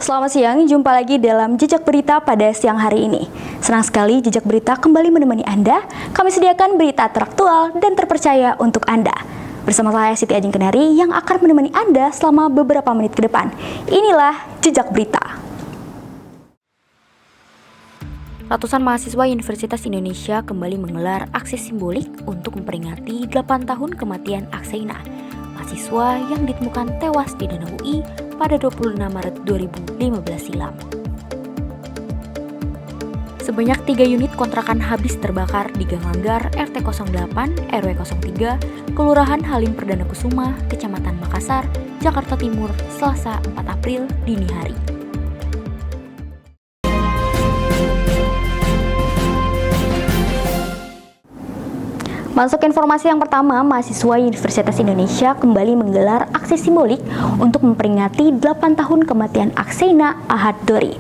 Selamat siang, jumpa lagi dalam Jejak Berita pada siang hari ini. Senang sekali Jejak Berita kembali menemani Anda. Kami sediakan berita teraktual dan terpercaya untuk Anda. Bersama saya Siti Ajeng Kenari yang akan menemani Anda selama beberapa menit ke depan. Inilah Jejak Berita. Ratusan mahasiswa Universitas Indonesia kembali menggelar aksi simbolik untuk memperingati 8 tahun kematian Akseina, mahasiswa yang ditemukan tewas di Danau UI pada 26 Maret 2015 silam. Sebanyak 3 unit kontrakan habis terbakar di Gang Langgar RT 08 RW 03, Kelurahan Halim Perdana Kusuma, Kecamatan Makassar, Jakarta Timur, Selasa 4 April dini hari. Masuk informasi yang pertama, mahasiswa Universitas Indonesia kembali menggelar aksi simbolik untuk memperingati 8 tahun kematian Akseina Ahad Dori.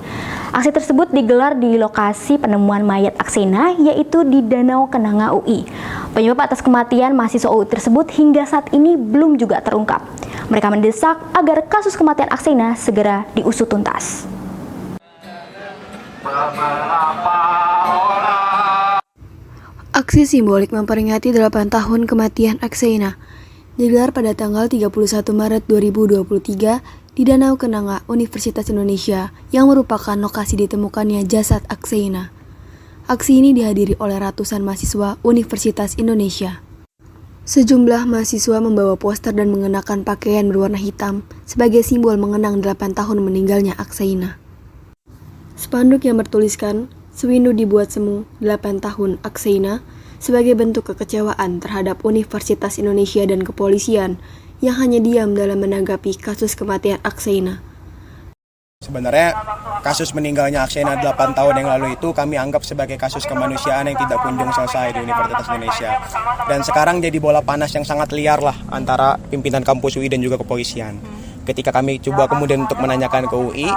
Aksi tersebut digelar di lokasi penemuan mayat Akseina, yaitu di Danau Kenanga UI. Penyebab atas kematian mahasiswa UI tersebut hingga saat ini belum juga terungkap. Mereka mendesak agar kasus kematian Akseina segera diusut tuntas. Aksi simbolik memperingati 8 tahun kematian Akseina digelar pada tanggal 31 Maret 2023 di Danau Kenanga, Universitas Indonesia, yang merupakan lokasi ditemukannya jasad Akseina. Aksi ini dihadiri oleh ratusan mahasiswa Universitas Indonesia. Sejumlah mahasiswa membawa poster dan mengenakan pakaian berwarna hitam sebagai simbol mengenang 8 tahun meninggalnya Akseina. Spanduk yang bertuliskan "Sewindu dibuat semu, 8 tahun Akseina" sebagai bentuk kekecewaan terhadap Universitas Indonesia dan kepolisian yang hanya diam dalam menanggapi kasus kematian Akseina. Sebenarnya kasus meninggalnya Akseina 8 tahun yang lalu itu kami anggap sebagai kasus kemanusiaan yang tidak kunjung selesai di Universitas Indonesia. Dan sekarang jadi bola panas yang sangat liar lah antara pimpinan kampus UI dan juga kepolisian. Ketika kami coba kemudian untuk menanyakan ke UI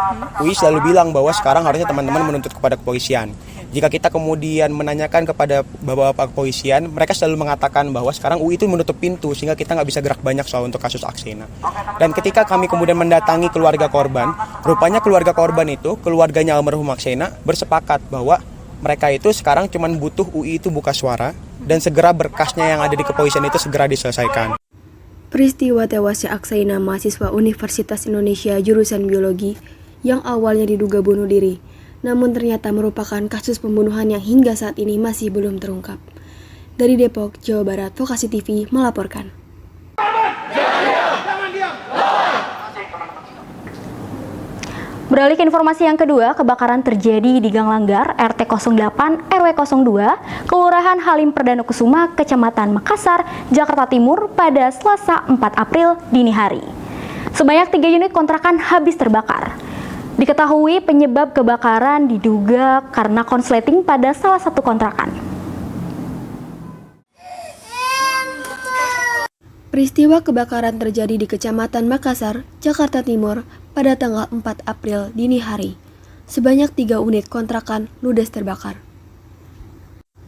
selalu bilang bahwa sekarang harusnya teman-teman menuntut kepada kepolisian. Jika kita kemudian menanyakan kepada bapak-bapak kepolisian, mereka selalu mengatakan bahwa sekarang UI itu menutup pintu sehingga kita nggak bisa gerak banyak soal untuk kasus Akseina. Dan ketika kami kemudian mendatangi keluarga korban, rupanya keluarga korban itu, keluarganya almarhum Akseina, bersepakat bahwa mereka itu sekarang cuma butuh UI itu buka suara dan segera berkasnya yang ada di kepolisian itu segera diselesaikan. Peristiwa tewasnya Akseina, mahasiswa Universitas Indonesia jurusan biologi yang awalnya diduga bunuh diri, namun ternyata merupakan kasus pembunuhan yang hingga saat ini masih belum terungkap. Dari Depok, Jawa Barat, Vokasi TV melaporkan. Beralih ke informasi yang kedua, kebakaran terjadi di Gang Langgar RT 08 RW 02, Kelurahan Halim Perdana Kusuma, Kecamatan Makassar, Jakarta Timur pada Selasa 4 April dini hari. Sebanyak 3 unit kontrakan habis terbakar. Diketahui penyebab kebakaran diduga karena konsleting pada salah satu kontrakan. Peristiwa kebakaran terjadi di Kecamatan Makassar, Jakarta Timur pada tanggal 4 April dini hari. Sebanyak 3 unit kontrakan ludes terbakar.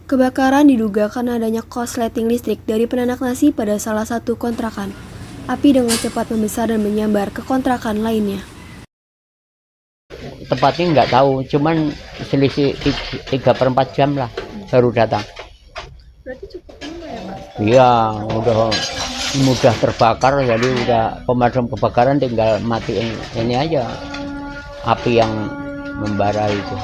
Kebakaran diduga karena adanya korsleting listrik dari penanak nasi pada salah satu kontrakan. Api dengan cepat membesar dan menyambar ke kontrakan lainnya. Tepatnya nggak tahu, cuman selisih 3/4 jam lah baru datang. Berarti cukup lama ya Pak? Iya, udah mudah terbakar, jadi udah pemadam kebakaran tinggal matiin ini aja api yang membara itu.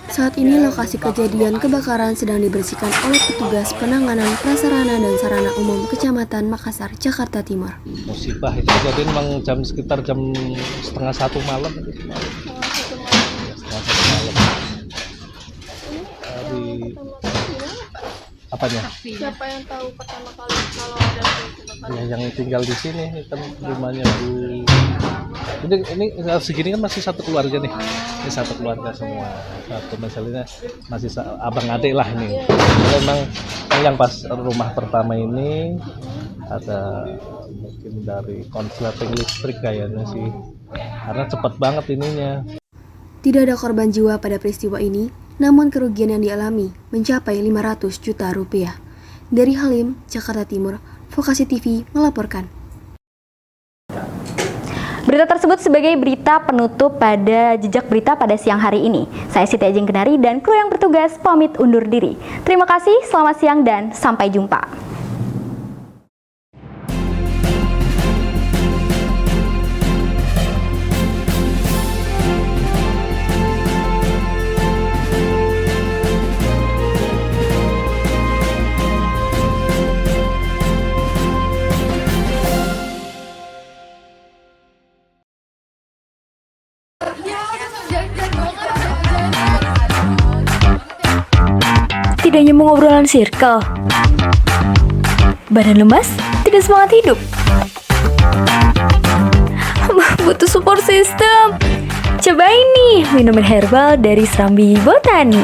Saat ini lokasi kejadian kebakaran sedang dibersihkan oleh petugas penanganan prasarana dan sarana umum Kecamatan Makassar, Jakarta Timur. Musibah itu jadi memang sekitar jam 12:30 malam. Apanya? Siapa yang tahu pertama kali kalau ada kebakaran? Ya, yang tinggal di sini kan rumahnya Bu. Ini segini kan masih satu keluarga nih. Ini satu keluarga semua. Satu masalahnya masih abang adik lah ini. Memang yang pas rumah pertama ini ada mungkin dari konsleting listrik kayaknya sih. Karena cepat banget ininya. Tidak ada korban jiwa pada peristiwa ini, namun kerugian yang dialami mencapai 500 juta rupiah. Dari Halim, Jakarta Timur, Vokasi TV melaporkan. Berita tersebut sebagai berita penutup pada Jejak Berita pada siang hari ini. Saya Siti Ajeng Kenari dan kru yang bertugas pamit undur diri. Terima kasih, selamat siang dan sampai jumpa. Tidak nyambung obrolan circle. Badan lemas, tidak semangat hidup. Butuh support system. Cobain nih minuman herbal dari Serambi Botani.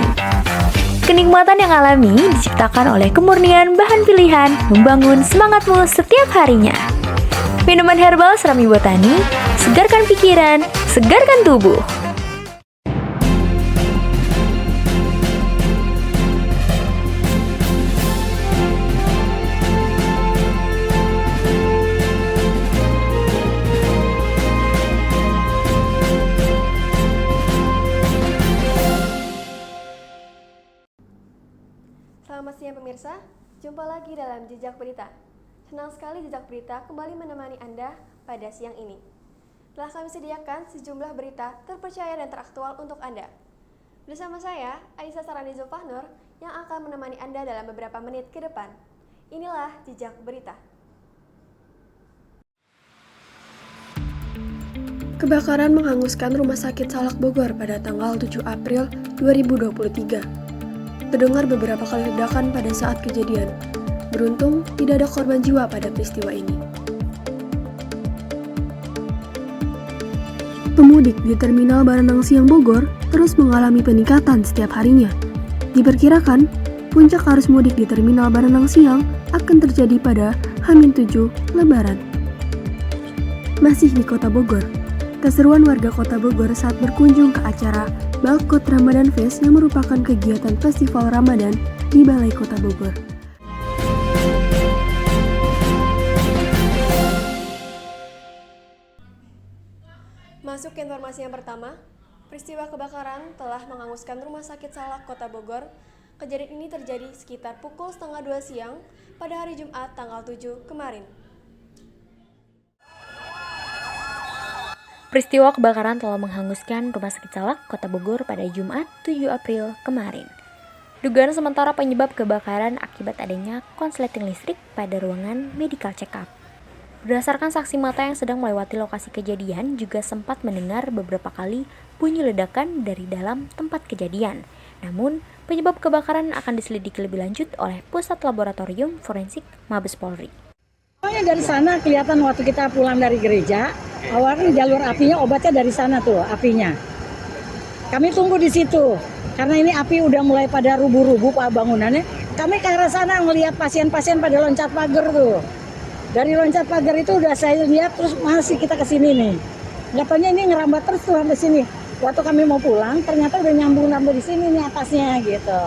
Kenikmatan yang alami diciptakan oleh kemurnian bahan pilihan, membangun semangatmu setiap harinya. Minuman herbal Serambi Botani, segarkan pikiran, segarkan tubuh. Selamat siang pemirsa, jumpa lagi dalam Jejak Berita. Senang sekali Jejak Berita kembali menemani Anda pada siang ini. Telah kami sediakan sejumlah berita terpercaya dan teraktual untuk Anda. Bersama saya, Aisyah Sarani Zulfahnur, yang akan menemani Anda dalam beberapa menit ke depan. Inilah Jejak Berita. Kebakaran menghanguskan Rumah Sakit Salak Bogor pada tanggal 7 April 2023. Terdengar beberapa kali ledakan pada saat kejadian. Beruntung, tidak ada korban jiwa pada peristiwa ini. Pemudik di Terminal Baranang Siang Bogor terus mengalami peningkatan setiap harinya. Diperkirakan, puncak arus mudik di Terminal Baranang Siang akan terjadi pada H-7 Lebaran. Masih di Kota Bogor, keseruan warga Kota Bogor saat berkunjung ke acara Balkot Ramadan Fest yang merupakan kegiatan festival Ramadan di Balai Kota Bogor. Masuk ke informasi yang pertama, peristiwa kebakaran telah menghanguskan Rumah Sakit Salak Kota Bogor. Kejadian ini terjadi sekitar pukul 1:30 siang pada hari Jumat tanggal 7 kemarin. Peristiwa kebakaran telah menghanguskan Rumah Sakit Salak Kota Bogor pada Jumat 7 April kemarin. Dugaan sementara penyebab kebakaran akibat adanya konsleting listrik pada ruangan medical check-up. Berdasarkan saksi mata yang sedang melewati lokasi kejadian juga sempat mendengar beberapa kali bunyi ledakan dari dalam tempat kejadian. Namun, penyebab kebakaran akan diselidiki lebih lanjut oleh Pusat Laboratorium Forensik Mabes Polri. Awalnya dari sana kelihatan waktu kita pulang dari gereja, awalnya jalur apinya obatnya dari sana tuh apinya. Kami tunggu di situ, karena ini api udah mulai pada rubuh-rubuh pak bangunannya. Kami ke arah sana melihat pasien-pasien pada loncat pagar tuh. Dari loncat pagar itu udah saya lihat terus masih kita ke sini nih. Katanya ini ngerambat terus tuh sampai sini. Waktu kami mau pulang ternyata udah nyambung di sini nih atasnya gitu.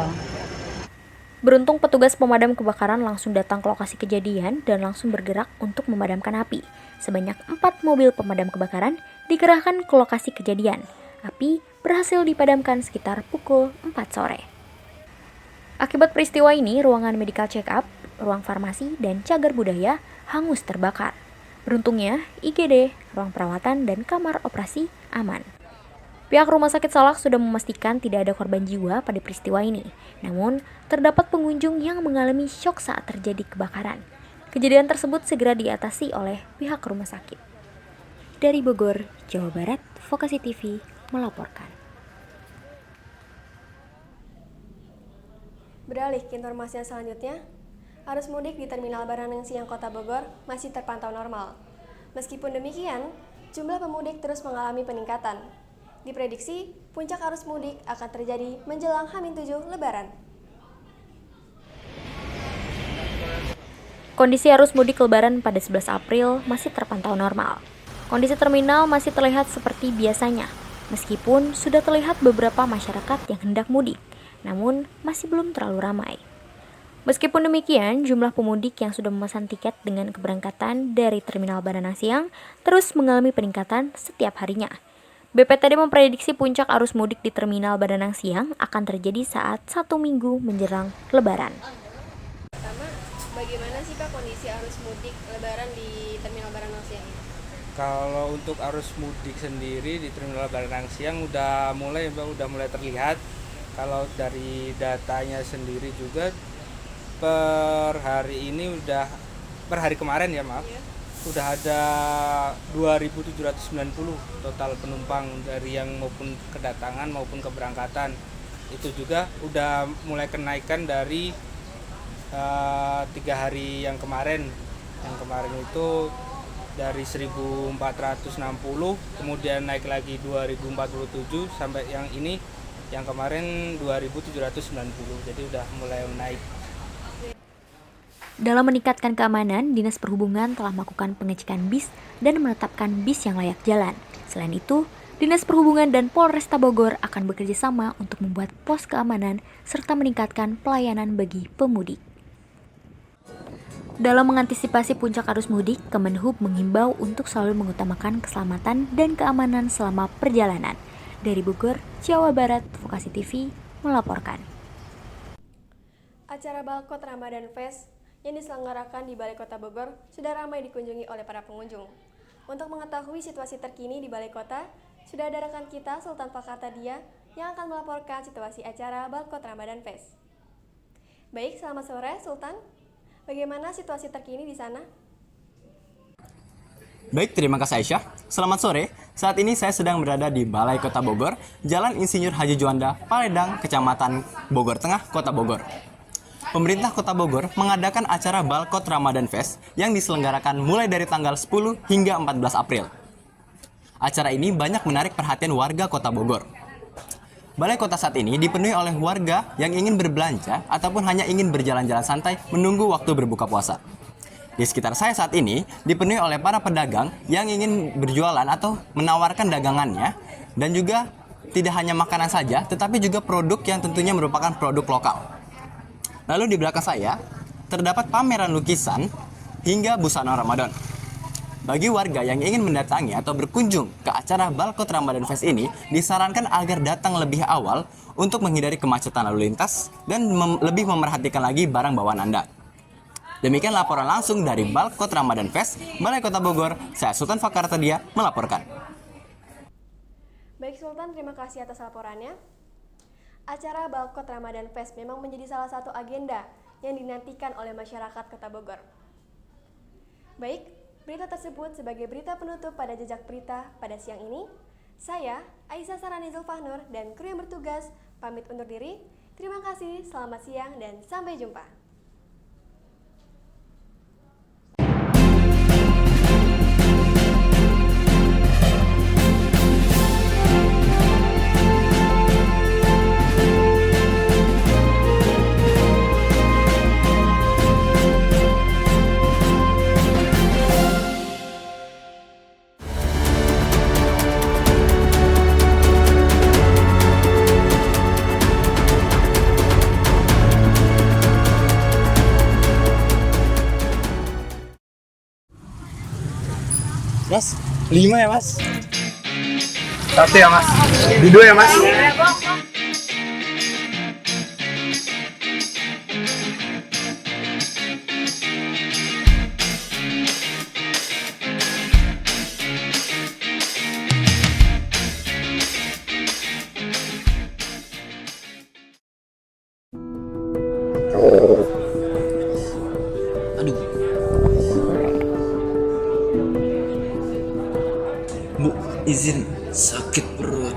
Beruntung petugas pemadam kebakaran langsung datang ke lokasi kejadian dan langsung bergerak untuk memadamkan api. Sebanyak 4 mobil pemadam kebakaran dikerahkan ke lokasi kejadian. Api berhasil dipadamkan sekitar pukul 4 sore. Akibat peristiwa ini, ruangan medical check-up, ruang farmasi, dan cagar budaya hangus terbakar. Beruntungnya, IGD, ruang perawatan, dan kamar operasi aman. Pihak Rumah Sakit Salak sudah memastikan tidak ada korban jiwa pada peristiwa ini. Namun, terdapat pengunjung yang mengalami syok saat terjadi kebakaran. Kejadian tersebut segera diatasi oleh pihak rumah sakit. Dari Bogor, Jawa Barat, Vokasi TV melaporkan. Beralih ke informasi yang selanjutnya, arus mudik di Terminal Baranang Siang Kota Bogor masih terpantau normal. Meskipun demikian, jumlah pemudik terus mengalami peningkatan. Diprediksi, puncak arus mudik akan terjadi menjelang H-7 Lebaran. Kondisi arus mudik Lebaran pada 11 April masih terpantau normal. Kondisi terminal masih terlihat seperti biasanya, meskipun sudah terlihat beberapa masyarakat yang hendak mudik, namun masih belum terlalu ramai. Meskipun demikian, jumlah pemudik yang sudah memesan tiket dengan keberangkatan dari Terminal Baranang Siang terus mengalami peningkatan setiap harinya. BPTD memprediksi puncak arus mudik di Terminal Baranang Siang akan terjadi saat 1 minggu menjelang Lebaran. Pertama, bagaimana sih Pak kondisi arus mudik Lebaran di Terminal Baranang Siang ini? Kalau untuk arus mudik sendiri di Terminal Baranang Siang udah mulai terlihat. Kalau dari datanya sendiri juga per hari kemarin udah ada 2.790 total penumpang dari yang maupun kedatangan maupun keberangkatan. Itu juga udah mulai kenaikan dari 3 hari yang kemarin. Yang kemarin itu dari 1.460, kemudian naik lagi 2.047 sampai yang ini yang kemarin 2.790. Jadi udah mulai naik. Dalam meningkatkan keamanan, Dinas Perhubungan telah melakukan pengecekan bis dan menetapkan bis yang layak jalan. Selain itu, Dinas Perhubungan dan Polresta Bogor akan bekerja sama untuk membuat pos keamanan serta meningkatkan pelayanan bagi pemudik. Dalam mengantisipasi puncak arus mudik, Kemenhub menghimbau untuk selalu mengutamakan keselamatan dan keamanan selama perjalanan. Dari Bogor, Jawa Barat, Vokasi TV melaporkan. Acara Balkot Ramadan Fest yang diselenggarakan di Balai Kota Bogor sudah ramai dikunjungi oleh para pengunjung. Untuk mengetahui situasi terkini di Balai Kota, sudah ada rekan kita Sultan Fakartadia yang akan melaporkan situasi acara Balkot Ramadan Fest. Baik, selamat sore Sultan. Bagaimana situasi terkini di sana? Baik, terima kasih Aisyah. Selamat sore. Saat ini saya sedang berada di Balai Kota Bogor, Jalan Insinyur Haji Juanda, Paledang, Kecamatan Bogor Tengah, Kota Bogor. Pemerintah Kota Bogor mengadakan acara Balkot Ramadan Fest yang diselenggarakan mulai dari tanggal 10 hingga 14 April. Acara ini banyak menarik perhatian warga Kota Bogor. Balai Kota saat ini dipenuhi oleh warga yang ingin berbelanja ataupun hanya ingin berjalan-jalan santai menunggu waktu berbuka puasa. Di sekitar saya saat ini dipenuhi oleh para pedagang yang ingin berjualan atau menawarkan dagangannya, dan juga tidak hanya makanan saja tetapi juga produk yang tentunya merupakan produk lokal. Lalu di belakang saya terdapat pameran lukisan hingga busana Ramadan. Bagi warga yang ingin mendatangi atau berkunjung ke acara Balkot Ramadan Fest ini, disarankan agar datang lebih awal untuk menghindari kemacetan lalu lintas dan lebih memerhatikan lagi barang bawaan Anda. Demikian laporan langsung dari Balkot Ramadan Fest, Balai Kota Bogor. Saya Sultan Fakartadia melaporkan. Baik Sultan, terima kasih atas laporannya. Acara Balkot Ramadan Fest memang menjadi salah satu agenda yang dinantikan oleh masyarakat Kota Bogor. Baik, berita tersebut sebagai berita penutup pada Jejak Berita pada siang ini. Saya, Aisyah Sarani Zulfahnur, dan kru yang bertugas pamit undur diri. Terima kasih, selamat siang, dan sampai jumpa. Mas, 5 ya Mas? 1 ya Mas? 2 ya Mas? Bu, izin sakit perut.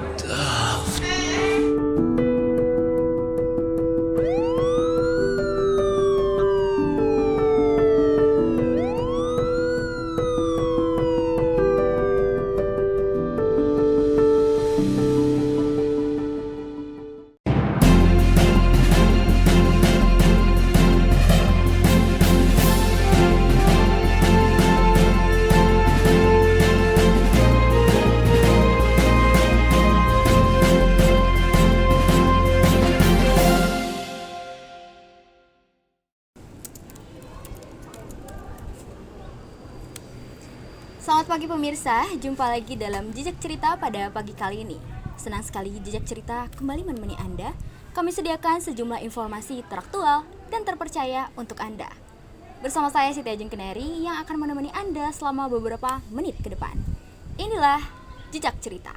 Selamat pagi pemirsa, jumpa lagi dalam Jejak Cerita pada pagi kali ini. Senang sekali Jejak Cerita kembali menemani Anda. Kami sediakan sejumlah informasi teraktual dan terpercaya untuk Anda. Bersama saya Siti Ajeng Keneri yang akan menemani Anda selama beberapa menit ke depan. Inilah Jejak Cerita.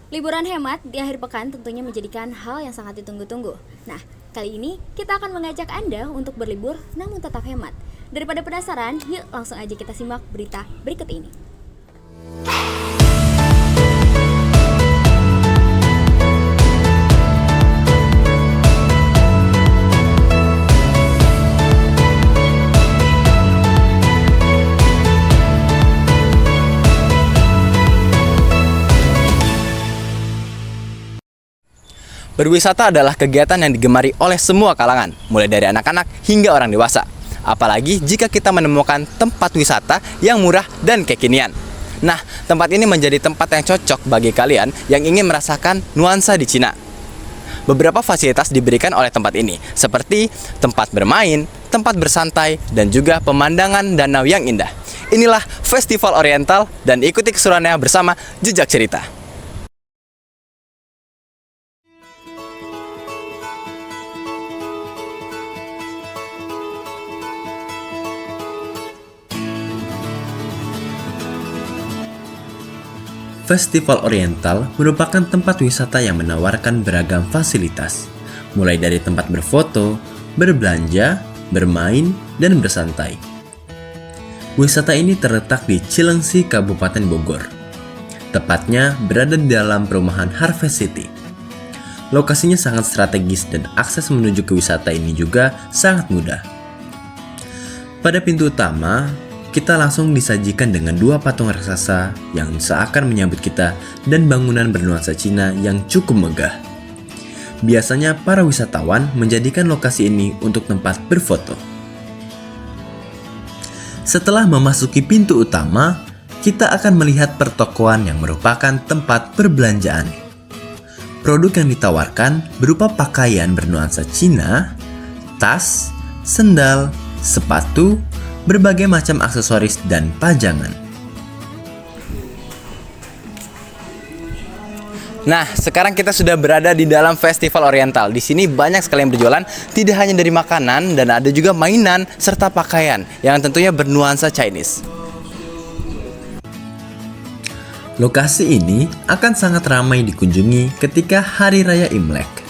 Liburan hemat di akhir pekan tentunya menjadikan hal yang sangat ditunggu-tunggu. Nah, kali ini kita akan mengajak Anda untuk berlibur namun tetap hemat. Daripada penasaran, yuk langsung aja kita simak berita berikut ini. Berwisata adalah kegiatan yang digemari oleh semua kalangan, mulai dari anak-anak hingga orang dewasa. Apalagi jika kita menemukan tempat wisata yang murah dan kekinian. Nah, tempat ini menjadi tempat yang cocok bagi kalian yang ingin merasakan nuansa di Cina. Beberapa fasilitas diberikan oleh tempat ini, seperti tempat bermain, tempat bersantai, dan juga pemandangan danau yang indah. Inilah Festival Oriental dan ikuti keseruannya bersama Jejak Cerita. Festival Oriental merupakan tempat wisata yang menawarkan beragam fasilitas, mulai dari tempat berfoto, berbelanja, bermain, dan bersantai. Wisata ini terletak di Cilengsi, Kabupaten Bogor. Tepatnya berada di dalam perumahan Harvest City. Lokasinya sangat strategis dan akses menuju ke wisata ini juga sangat mudah. Pada pintu utama, kita langsung disajikan dengan dua patung raksasa yang seakan menyambut kita dan bangunan bernuansa Cina yang cukup megah. Biasanya para wisatawan menjadikan lokasi ini untuk tempat berfoto. Setelah memasuki pintu utama, kita akan melihat pertokoan yang merupakan tempat perbelanjaan. Produk yang ditawarkan berupa pakaian bernuansa Cina, tas, sendal, sepatu, berbagai macam aksesoris dan pajangan. Nah, sekarang kita sudah berada di dalam Festival Oriental. Di sini banyak sekali yang berjualan, tidak hanya dari makanan dan ada juga mainan serta pakaian yang tentunya bernuansa Chinese. Lokasi ini akan sangat ramai dikunjungi ketika Hari Raya Imlek.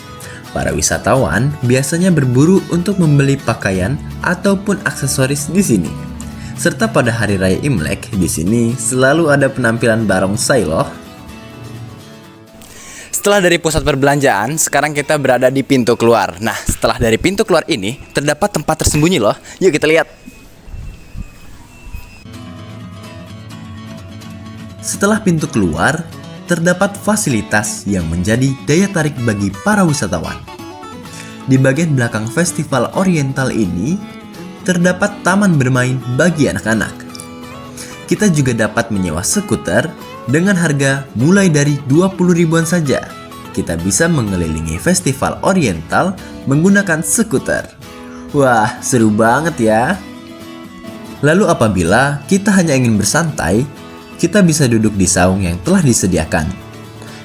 Para wisatawan biasanya berburu untuk membeli pakaian ataupun aksesoris di sini. Serta pada Hari Raya Imlek di sini selalu ada penampilan barongsai loh. Setelah dari pusat perbelanjaan, sekarang kita berada di pintu keluar. Nah, setelah dari pintu keluar ini terdapat tempat tersembunyi loh. Yuk kita lihat. Setelah pintu keluar, terdapat fasilitas yang menjadi daya tarik bagi para wisatawan. Di bagian belakang Festival Oriental ini, terdapat taman bermain bagi anak-anak. Kita juga dapat menyewa skuter dengan harga mulai dari 20 ribuan saja. Kita bisa mengelilingi Festival Oriental menggunakan skuter. Wah, seru banget ya. Lalu apabila kita hanya ingin bersantai, kita bisa duduk di saung yang telah disediakan.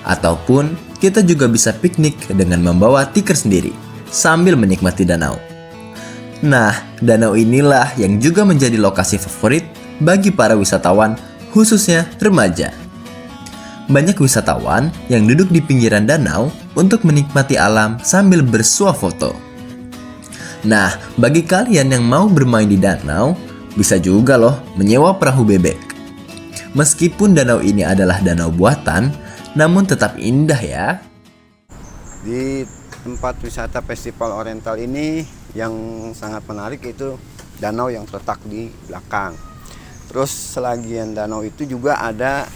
Ataupun kita juga bisa piknik dengan membawa tikar sendiri sambil menikmati danau. Nah, danau inilah yang juga menjadi lokasi favorit bagi para wisatawan, khususnya remaja. Banyak wisatawan yang duduk di pinggiran danau untuk menikmati alam sambil bersuah foto. Nah, bagi kalian yang mau bermain di danau, bisa juga loh menyewa perahu bebek. Meskipun danau ini adalah danau buatan, namun tetap indah ya. Di tempat wisata Festival Oriental ini yang sangat menarik itu danau yang terletak di belakang. Terus selagian danau itu juga ada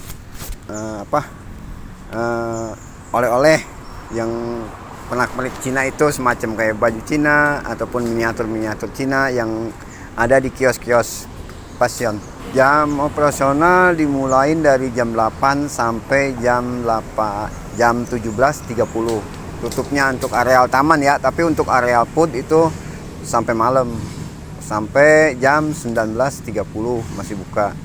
oleh-oleh yang pernak-pernik Cina itu semacam kayak baju Cina ataupun miniatur-miniatur Cina yang ada di kios-kios fashion Jam operasional dimulai dari jam 8 sampai jam 17.30. Tutupnya untuk areal taman ya, tapi untuk areal food itu sampai malam. Sampai jam 19.30 masih buka.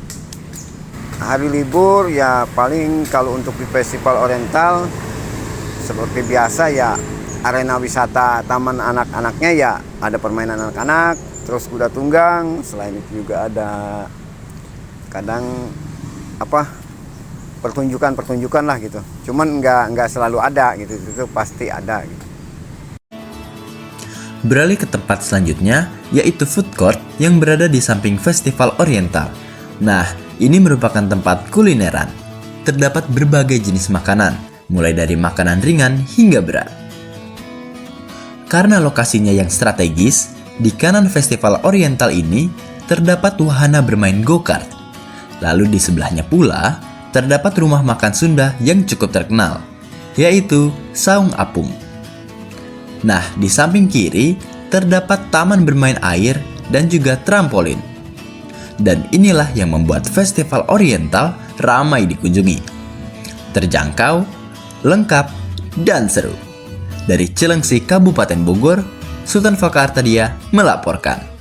Hari libur ya paling kalau untuk di Festival Oriental seperti biasa ya, arena wisata taman anak-anaknya ya ada permainan anak-anak, terus kuda tunggang, selain itu juga ada kadang pertunjukan lah gitu. Cuman nggak selalu ada gitu, itu pasti ada gitu. Beralih ke tempat selanjutnya, yaitu food court yang berada di samping Festival Oriental. Nah, ini merupakan tempat kulineran. Terdapat berbagai jenis makanan, mulai dari makanan ringan hingga berat. Karena lokasinya yang strategis, di kanan Festival Oriental ini terdapat wahana bermain go-kart. Lalu di sebelahnya pula, terdapat rumah makan Sunda yang cukup terkenal, yaitu Saung Apung. Nah, di samping kiri terdapat taman bermain air dan juga trampolin. Dan inilah yang membuat Festival Oriental ramai dikunjungi. Terjangkau, lengkap, dan seru. Dari Cilengsi, Kabupaten Bogor, Sultan Fakar Artadia melaporkan.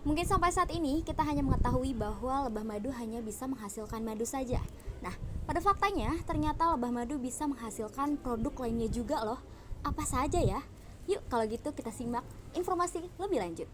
Mungkin sampai saat ini kita hanya mengetahui bahwa lebah madu hanya bisa menghasilkan madu saja. Nah, pada faktanya ternyata lebah madu bisa menghasilkan produk lainnya juga loh. Apa saja ya? Yuk kalau gitu kita simak informasi lebih lanjut.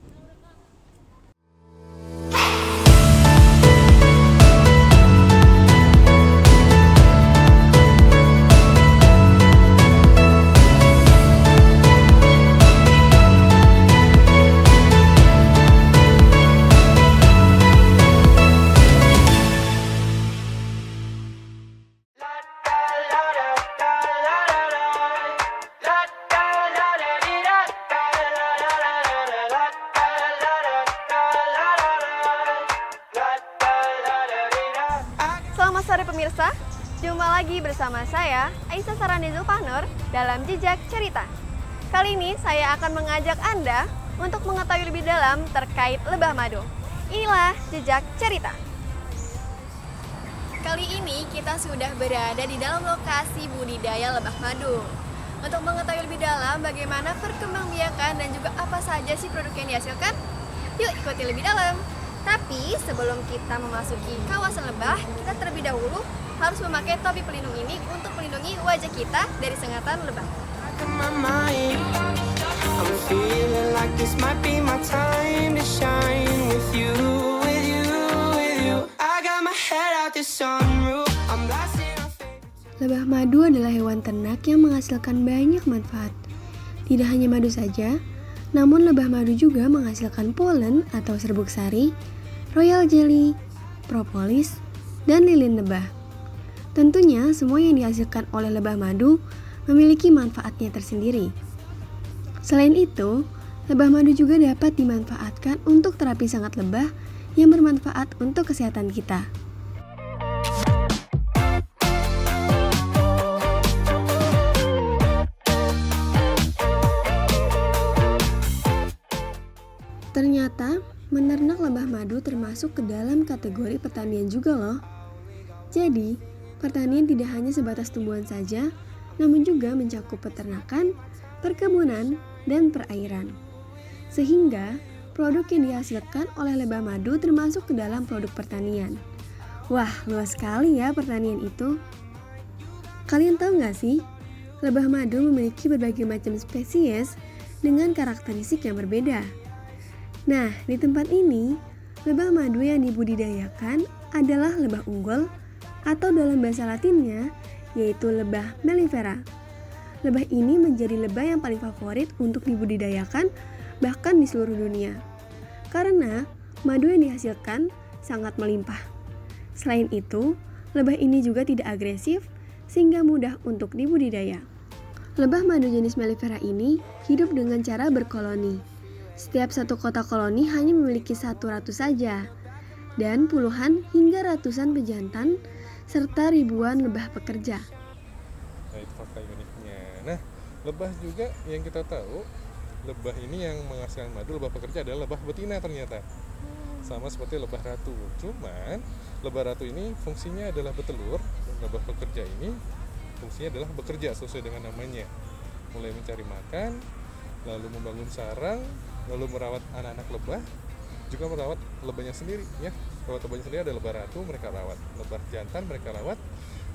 Selamat sore pemirsa, jumpa lagi bersama saya Aisyah Sarani Zulfanur dalam Jejak Cerita. Kali ini saya akan mengajak Anda untuk mengetahui lebih dalam terkait lebah madu. Inilah Jejak Cerita. Kali ini kita sudah berada di dalam lokasi budidaya lebah madu. Untuk mengetahui lebih dalam bagaimana perkembangbiakan dan juga apa saja sih produk yang dihasilkan, yuk ikuti lebih dalam. Tapi sebelum kita memasuki kawasan lebah, kita terlebih dahulu harus memakai topi pelindung ini untuk melindungi wajah kita dari sengatan lebah. Lebah madu adalah hewan ternak yang menghasilkan banyak manfaat. Tidak hanya madu saja, namun lebah madu juga menghasilkan polen atau serbuk sari, royal jelly, propolis, dan lilin lebah. Tentunya semua yang dihasilkan oleh lebah madu memiliki manfaatnya tersendiri. Selain itu, lebah madu juga dapat dimanfaatkan untuk terapi sangat lebah yang bermanfaat untuk kesehatan kita. Ternyata, menernak lebah madu termasuk ke dalam kategori pertanian juga loh. Jadi, pertanian tidak hanya sebatas tumbuhan saja, namun juga mencakup peternakan, perkebunan, dan perairan. Sehingga, produk yang dihasilkan oleh lebah madu termasuk ke dalam produk pertanian. Wah, luas sekali ya pertanian itu. Kalian tahu nggak sih, lebah madu memiliki berbagai macam spesies dengan karakteristik yang berbeda. Nah, di tempat ini, lebah madu yang dibudidayakan adalah lebah unggul atau dalam bahasa latinnya yaitu lebah mellifera. Lebah ini menjadi lebah yang paling favorit untuk dibudidayakan bahkan di seluruh dunia. Karena madu yang dihasilkan sangat melimpah. Selain itu, lebah ini juga tidak agresif sehingga mudah untuk dibudidaya. Lebah madu jenis mellifera ini hidup dengan cara berkoloni. Setiap satu kota koloni hanya memiliki satu ratu saja, dan puluhan hingga ratusan pejantan, serta ribuan lebah pekerja. Nah, itu fakta uniknya. Nah, lebah juga yang kita tahu lebah ini yang menghasilkan madu, lebah pekerja adalah lebah betina ternyata. Sama seperti lebah ratu. Cuman lebah ratu ini fungsinya adalah bertelur, dan lebah pekerja ini fungsinya adalah bekerja sesuai dengan namanya. Mulai mencari makan, lalu membangun sarang, lalu merawat anak-anak lebah, juga merawat lebahnya sendiri ya. Kalau lebahnya sendiri ada lebah ratu, mereka rawat. Lebah jantan mereka rawat,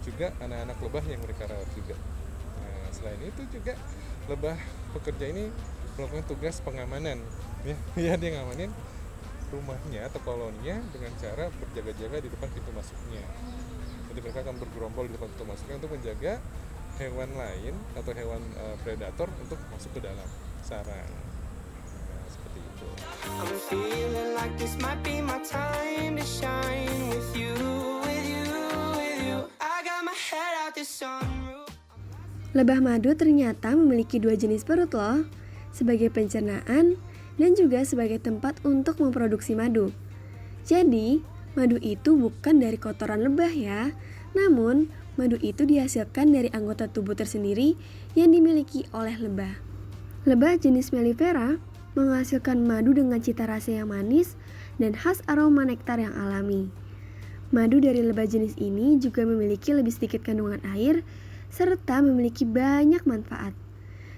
juga anak-anak lebah yang mereka rawat juga. Nah, selain itu juga lebah pekerja ini melakukan tugas pengamanan ya. Ya, dia ngamanin rumahnya atau koloninya dengan cara berjaga-jaga di depan pintu masuknya. Jadi mereka akan bergerombol di depan pintu masuknya untuk menjaga hewan lain atau hewan predator untuk masuk ke dalam sarang. Nah, seperti itu. I'm feeling like this might be my time to shine with you, with you, with you. I got my head out the sunroof. Lebah madu ternyata memiliki 2 jenis perut loh, sebagai pencernaan dan juga sebagai tempat untuk memproduksi madu. Jadi, madu itu bukan dari kotoran lebah ya, namun madu itu dihasilkan dari anggota tubuh tersendiri yang dimiliki oleh lebah. Lebah jenis mellifera menghasilkan madu dengan cita rasa yang manis dan khas aroma nektar yang alami. Madu dari lebah jenis ini juga memiliki lebih sedikit kandungan air serta memiliki banyak manfaat.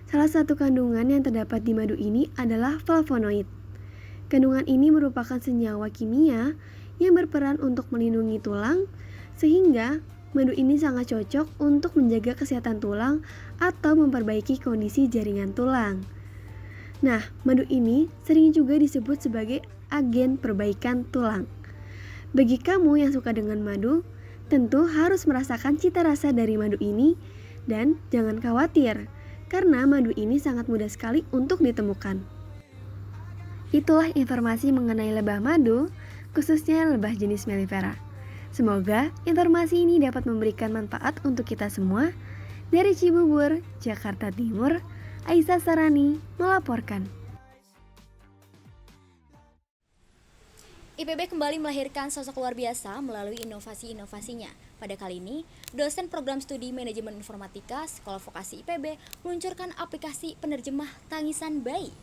Salah satu kandungan yang terdapat di madu ini adalah flavonoid. Kandungan ini merupakan senyawa kimia yang berperan untuk melindungi tulang, sehingga madu ini sangat cocok untuk menjaga kesehatan tulang atau memperbaiki kondisi jaringan tulang. Nah, madu ini sering juga disebut sebagai agen perbaikan tulang. Bagi kamu yang suka dengan madu, tentu harus merasakan cita rasa dari madu ini, dan jangan khawatir, karena madu ini sangat mudah sekali untuk ditemukan. Itulah informasi mengenai lebah madu, khususnya lebah jenis mellifera. Semoga informasi ini dapat memberikan manfaat untuk kita semua. Dari Cibubur, Jakarta Timur, Aisyah Sarani melaporkan. IPB kembali melahirkan sosok luar biasa melalui inovasi-inovasinya. Pada kali ini, dosen program studi manajemen informatika Sekolah Vokasi IPB meluncurkan aplikasi penerjemah tangisan bayi.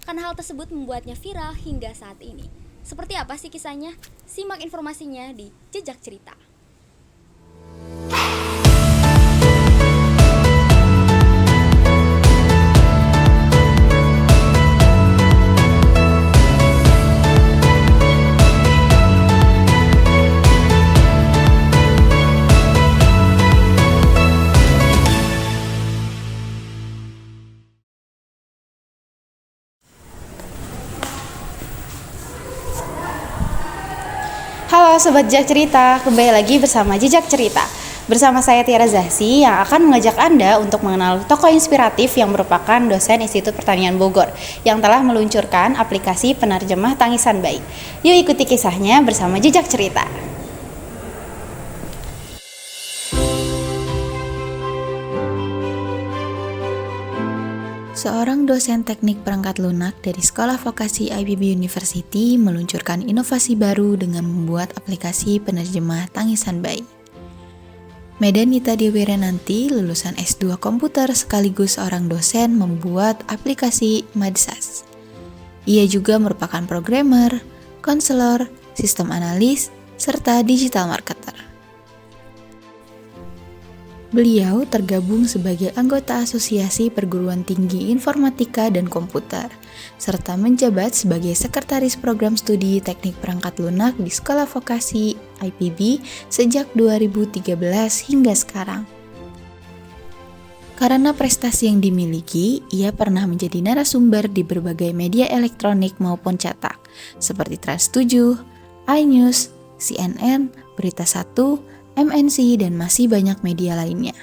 Karena hal tersebut membuatnya viral hingga saat ini. Seperti apa sih kisahnya? Simak informasinya di Jejak Cerita. Halo Sobat Jejak Cerita, kembali lagi bersama Jejak Cerita. Bersama saya Tiara Zahsi yang akan mengajak Anda untuk mengenal tokoh inspiratif yang merupakan dosen Institut Pertanian Bogor yang telah meluncurkan aplikasi penerjemah tangisan bayi. Yuk ikuti kisahnya bersama Jejak Cerita. Seorang dosen teknik perangkat lunak dari Sekolah Vokasi IPB University meluncurkan inovasi baru dengan membuat aplikasi penerjemah tangisan bayi. Medanita Dewi Renanti, lulusan S2 Komputer sekaligus seorang dosen, membuat aplikasi Madsas. Ia juga merupakan programmer, konselor, sistem analis, serta digital marketer. Beliau tergabung sebagai anggota Asosiasi Perguruan Tinggi Informatika dan Komputer, serta menjabat sebagai Sekretaris Program Studi Teknik Perangkat Lunak di Sekolah Vokasi IPB sejak 2013 hingga sekarang. Karena prestasi yang dimiliki, ia pernah menjadi narasumber di berbagai media elektronik maupun cetak, seperti Trans7, iNews, CNN, Berita 1, MNC, dan masih banyak media lainnya.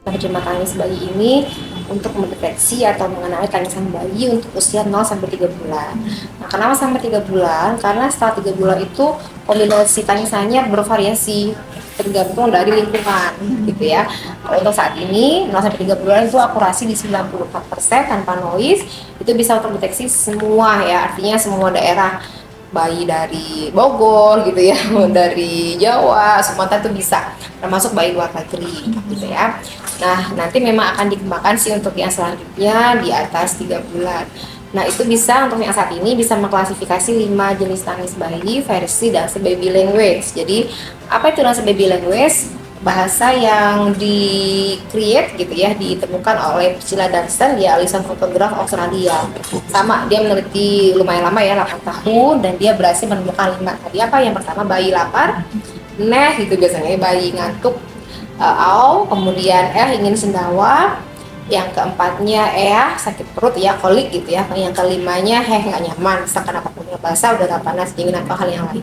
Penerjemah tangis bayi ini untuk mendeteksi atau mengenali tangisan bayi untuk usia 0-3 bulan. Nah, kenapa sampai 3 bulan? Karena setelah 3 bulan itu kombinasi tangisannya bervariasi tergantung dari lingkungan, gitu ya. Kalau untuk saat ini 0-3 bulan itu akurasi di 94% tanpa noise, itu bisa untuk deteksi semua ya, artinya semua daerah bayi dari Bogor gitu ya, dari Jawa, Sumatera itu bisa, termasuk bayi luar negeri gitu ya. Nah, nanti memang akan dikembangkan sih untuk yang selanjutnya di atas 3 bulan. Nah, itu bisa untuk yang saat ini bisa mengklasifikasi 5 jenis tangis bayi versi Dance Baby Language. Jadi, apa itu Dance Baby Language? Bahasa yang di-create gitu ya, ditemukan oleh Priscilla Dunstan, dia alisan fotograf Australia. Sama, dia meneliti lumayan lama ya, 8 tahun, dan dia berhasil menemukan 5. Tadi apa? Yang pertama bayi lapar, neh gitu biasanya, bayi ngantuk, kemudian ingin sendawa, yang keempatnya sakit perut ya, kolik gitu ya, yang kelimanya nggak nyaman, misalkan apapun yang basah, udara panas, dingin atau hal yang lain.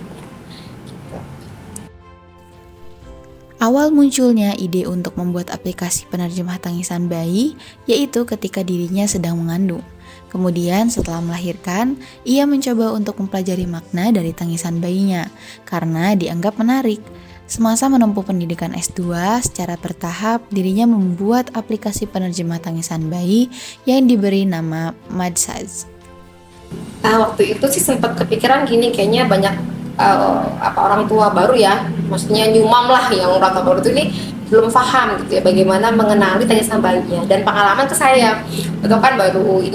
Awal munculnya ide untuk membuat aplikasi penerjemah tangisan bayi, yaitu ketika dirinya sedang mengandung. Kemudian setelah melahirkan, ia mencoba untuk mempelajari makna dari tangisan bayinya, karena dianggap menarik. Semasa menempuh pendidikan S2, secara bertahap dirinya membuat aplikasi penerjemah tangisan bayi yang diberi nama Madsaz. Waktu itu sih sempat kepikiran gini, kayaknya banyak orang tua baru ya, maksudnya nyumam lah, yang orang tua baru itu ini belum paham gitu ya bagaimana mengenali tangisan bayinya. Dan pengalaman ke saya itu kan baru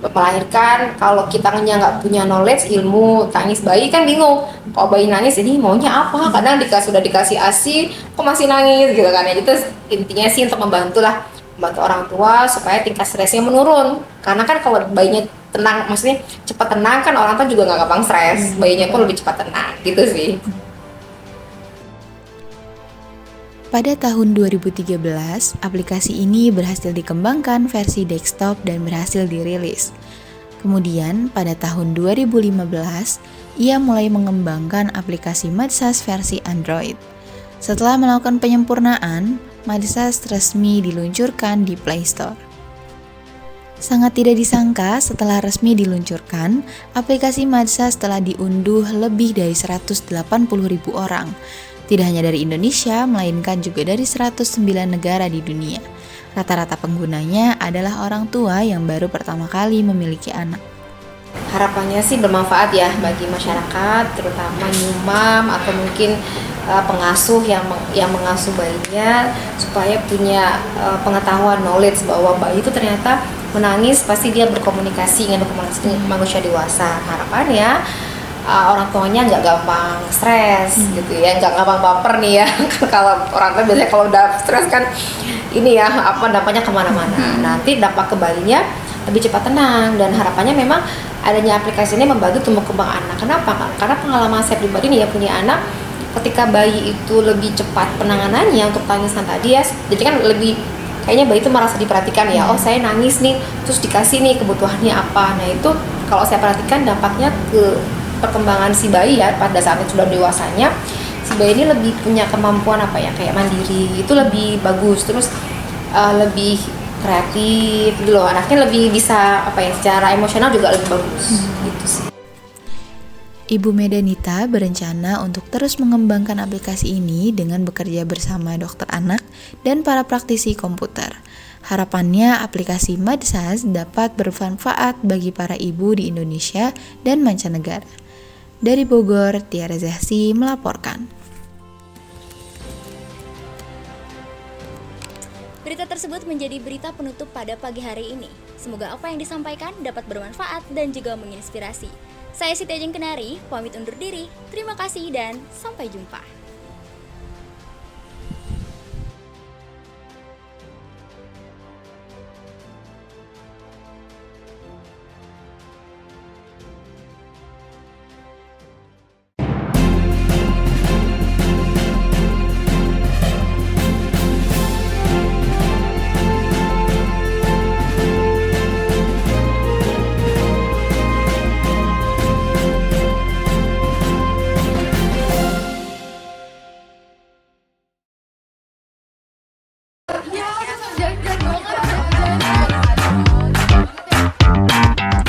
melahirkan, kalau kitanya nggak punya knowledge ilmu tangis bayi kan bingung, kalau bayi nangis ini maunya apa, kadang sudah dikasih ASI kok masih nangis gitu kan ya. Itu intinya sih untuk membantu orang tua supaya tingkat stresnya menurun, karena kan kalau bayinya tenang, maksudnya cepat tenang kan orang tua juga nggak gampang stres, bayinya pun lebih cepat tenang gitu sih. Pada tahun 2013, aplikasi ini berhasil dikembangkan versi desktop dan berhasil dirilis. Kemudian pada tahun 2015, ia mulai mengembangkan aplikasi Madsaz versi Android. Setelah melakukan penyempurnaan, Madsaz resmi diluncurkan di Play Store. Sangat tidak disangka setelah resmi diluncurkan, aplikasi Madsaz telah diunduh lebih dari 180.000 orang. Tidak hanya dari Indonesia, melainkan juga dari 109 negara di dunia. Rata-rata penggunanya adalah orang tua yang baru pertama kali memiliki anak. Harapannya sih bermanfaat ya bagi masyarakat, terutama nyumam atau mungkin pengasuh yang mengasuh bayinya, supaya punya pengetahuan, knowledge bahwa bayi itu ternyata menangis pasti dia berkomunikasi dengan manusia dewasa. Harapannya orang tuanya nggak gampang stres gitu ya, nggak gampang baper nih ya. Kalau orang tua biasanya kalau udah stres kan ini ya dampaknya kemana-mana. Nanti dampak ke bayinya lebih cepat tenang, dan harapannya memang adanya aplikasi ini membantu tumbuh kembang anak. Kenapa? Karena pengalaman saya pribadi nih ya, punya anak, ketika bayi itu lebih cepat penanganannya untuk tangisan tadi ya, jadi kan lebih kayaknya bayi itu merasa diperhatikan ya, oh saya nangis nih, terus dikasih nih kebutuhannya apa. Nah itu kalau saya perhatikan dampaknya ke perkembangan si bayi ya, pada saat itu sudah dewasanya, si bayi ini lebih punya kemampuan kayak mandiri, itu lebih bagus, terus lebih kreatif gitu loh, anaknya lebih bisa secara emosional juga lebih bagus gitu sih. Ibu Medanita berencana untuk terus mengembangkan aplikasi ini dengan bekerja bersama dokter anak dan para praktisi komputer. Harapannya aplikasi Madsaz dapat bermanfaat bagi para ibu di Indonesia dan mancanegara. Dari Bogor, Tiara Zahsi melaporkan. Berita tersebut menjadi berita penutup pada pagi hari ini. Semoga apa yang disampaikan dapat bermanfaat dan juga menginspirasi. Saya Siti Ajeng Kenari, pamit undur diri. Terima kasih dan sampai jumpa.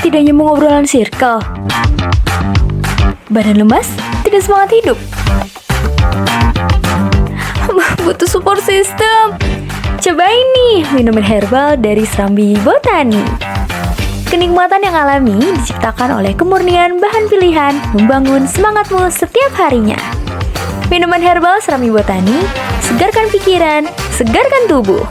Tidak nyambung obrolan circle. Badan lemas, tidak semangat hidup. Butuh support system. Cobain nih minuman herbal dari Serambi Botani. Kenikmatan yang alami diciptakan oleh kemurnian bahan pilihan membangun semangatmu setiap harinya. Minuman herbal Serami Botani, segarkan pikiran, segarkan tubuh.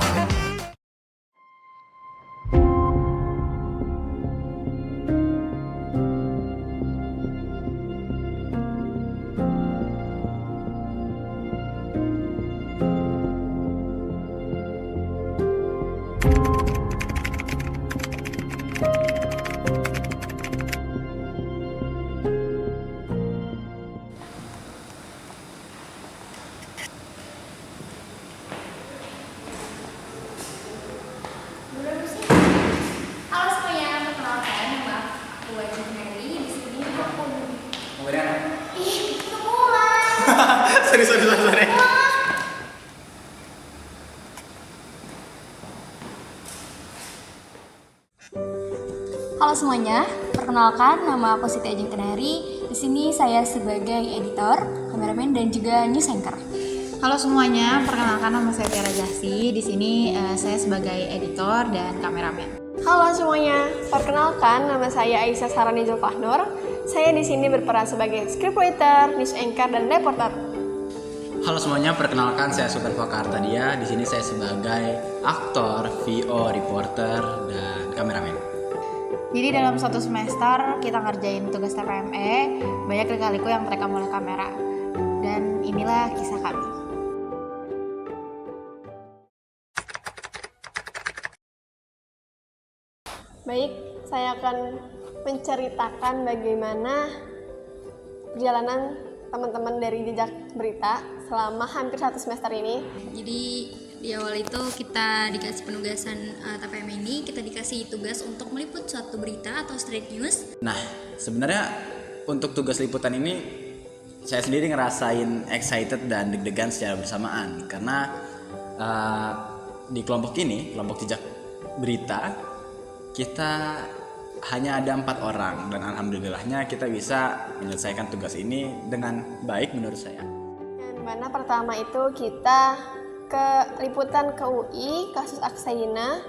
Halo semuanya, perkenalkan nama aku Wajib Mary. Di sini aku. Ih, mulai. Sorry. Halo semuanya, perkenalkan nama aku Siti Ajeng Kenari. Di sini saya sebagai editor, kameramen dan juga news anchor. Halo semuanya, perkenalkan nama saya Tiara Zahsi. Di sini saya sebagai editor dan kameramen. Halo semuanya, perkenalkan nama saya Aisyah Sarani Zulfahnur. Saya di sini berperan sebagai scriptwriter, news anchor dan reporter. Halo semuanya, perkenalkan saya Sultan Fakartadia. Di sini saya sebagai aktor, VO, reporter, dan kameramen. Jadi dalam satu semester kita ngerjain tugas TPME, banyak lika-liku yang terekam oleh kamera. Dan inilah kisah kami. Baik, saya akan menceritakan bagaimana perjalanan teman-teman dari Jejak Berita selama hampir 1 semester ini. Jadi di awal itu kita dikasih penugasan TPM ini, kita dikasih tugas untuk meliput suatu berita atau straight news. Nah, sebenarnya untuk tugas liputan ini saya sendiri ngerasain excited dan deg-degan secara bersamaan karena di kelompok ini, kelompok Jejak Berita, kita hanya ada 4 orang dan alhamdulillahnya kita bisa menyelesaikan tugas ini dengan baik menurut saya. Yang mana pertama itu kita ke liputan ke UI kasus Aksaina,